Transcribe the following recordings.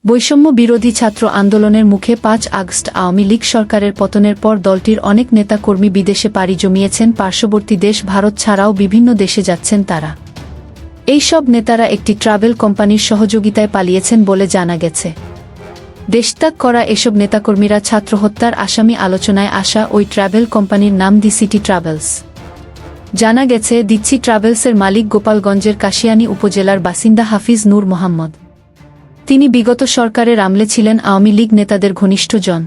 বৈষম্য বিরোধী ছাত্র আন্দোলনের মুখে ৫ আগস্ট আওয়ামী লীগ সরকারের পতনের পর দলটির অনেক নেতাকর্মী বিদেশে পাড়ি জমিয়েছেন। পার্শ্ববর্তী দেশ ভারত ছাড়াও বিভিন্ন দেশে যাচ্ছেন তারা। এই সব নেতারা একটি ট্রাভেল কোম্পানির সহযোগিতায় পালিয়েছেন বলে জানা গেছে। দেশত্যাগ করা এসব নেতাকর্মীরা ছাত্র হত্যার আসামি আলোচনায় আসা ওই ট্রাভেল কোম্পানির নাম দি সিটি ট্রাভেলস। জানা গেছে দিচ্ছি ট্রাভেলসের মালিক গোপালগঞ্জের কাশিয়ানী উপজেলার বাসিন্দা হাফিজ নূর মোহাম্মদ। তিনি বিগত সরকারের আমলে ছিলেন আওয়ামী লীগ নেতাদের ঘনিষ্ঠ জন।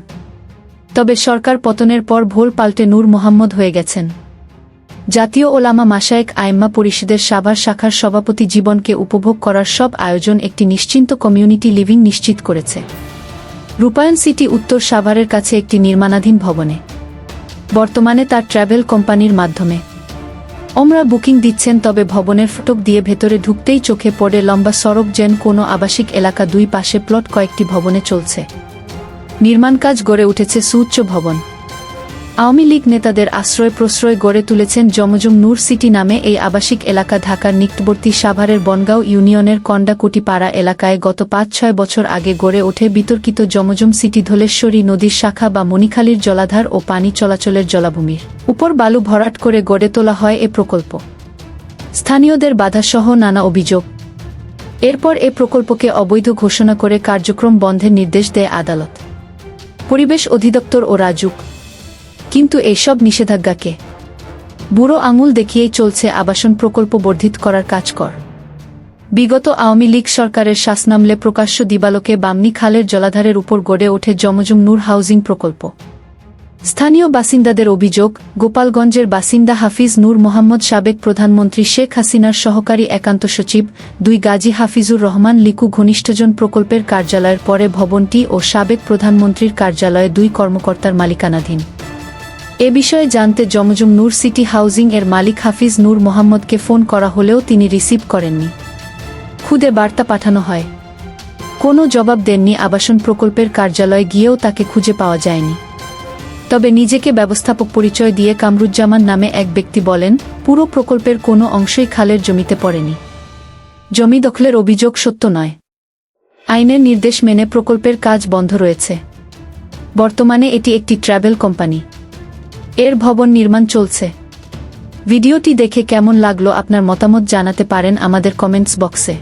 তবে সরকার পতনের পর ভোল পাল্টে নূর মোহাম্মদ হয়ে গেছেন। জাতীয় ওলামা মাশায়েখ আইম্মা পরিষদের সাভার শাখার সভাপতি জীবনকে উপভোগ করার সব আয়োজন একটি নিশ্চিন্ত কমিউনিটি লিভিং নিশ্চিত করেছে রূপায়ণ সিটি উত্তর সাভারের কাছে একটি নির্মাণাধীন ভবনে। বর্তমানে তার ট্রাভেল কোম্পানির মাধ্যমে ওমরা বুকিং দিচ্ছেন। তবে ভবনের ফটক দিয়ে ভেতরে ঢুকতেই চোখে পড়ে লম্বা সড়ক, যেন কোনো আবাসিক এলাকা। দুই পাশে প্লট, কয়েকটি ভবনে চলছে নির্মাণ কাজ। গড়ে উঠেছে সুউচ্চ ভবন। আওয়ামী লীগ নেতাদের আশ্রয় প্রশ্রয় গড়ে তুলেছেন জমজম নূর সিটি নামে এই আবাসিক এলাকা। ঢাকার নিকটবর্তী সাভারের বনগাঁও ইউনিয়নের কন্ডাকুটিপাড়া এলাকায় গত ৫-৬ বছর আগে গড়ে ওঠে বিতর্কিত জমজম সিটি। ধলেশ্বরী নদীর শাখা বা মণিখালীর জলাধার ও পানি চলাচলের জলাভূমির উপর বালু ভরাট করে গড়ে তোলা হয় এ প্রকল্প। স্থানীয়দের বাধাসহ নানা অভিযোগ। এরপর এ প্রকল্পকে অবৈধ ঘোষণা করে কার্যক্রম বন্ধের নির্দেশ দেয় আদালত, পরিবেশ অধিদপ্তর ও রাজুক। কিন্তু এইসব নিষেধাজ্ঞাকে বুড়ো আঙুল দেখিয়েই চলছে আবাসন প্রকল্প বর্ধিত করার কাজকর। বিগত আওয়ামী লীগ সরকারের শাসনামলে প্রকাশ্য দিবালোকে বামনী খালের জলাধারের উপর গড়ে ওঠে জমজম নূর হাউজিং প্রকল্প। স্থানীয় বাসিন্দাদের অভিযোগ, গোপালগঞ্জের বাসিন্দা হাফিজ নূর মোহাম্মদ সাবেক প্রধানমন্ত্রী শেখ হাসিনার সহকারী একান্ত সচিব ২ গাজী হাফিজুর রহমান লিকু ঘনিষ্ঠজন প্রকল্পের কার্যালয়ের পরে ভবনটি ও সাবেক প্রধানমন্ত্রীর কার্যালয়ে ২ কর্মকর্তার মালিকানাধীন। এ বিষয়ে জানতে জমজম নূর সিটি হাউজিং এর মালিক হাফিজ নূর মোহাম্মদকে ফোন করা হলেও তিনি রিসিভ করেননি। খুদে বার্তা পাঠানো হয়, কোনো জবাব দেননি। আবাসন প্রকল্পের কার্যালয়ে গিয়েও তাকে খুঁজে পাওয়া যায়নি। তবে নিজেকে ব্যবস্থাপক পরিচয় দিয়ে কামরুজ্জামান নামে এক ব্যক্তি বলেন, পুরো প্রকল্পের কোনো অংশই খালের জমিতে পড়েনি। জমি দখলের অভিযোগ সত্য নয়। আইনের নির্দেশ মেনে প্রকল্পের কাজ বন্ধ রয়েছে। বর্তমানে এটি একটি ট্রাভেল কোম্পানি। এর ভবন নির্মাণ চলছে। ভিডিওটি দেখে কেমন লাগলো আপনার মতামত জানাতে পারেন আমাদের কমেন্টস বক্সে।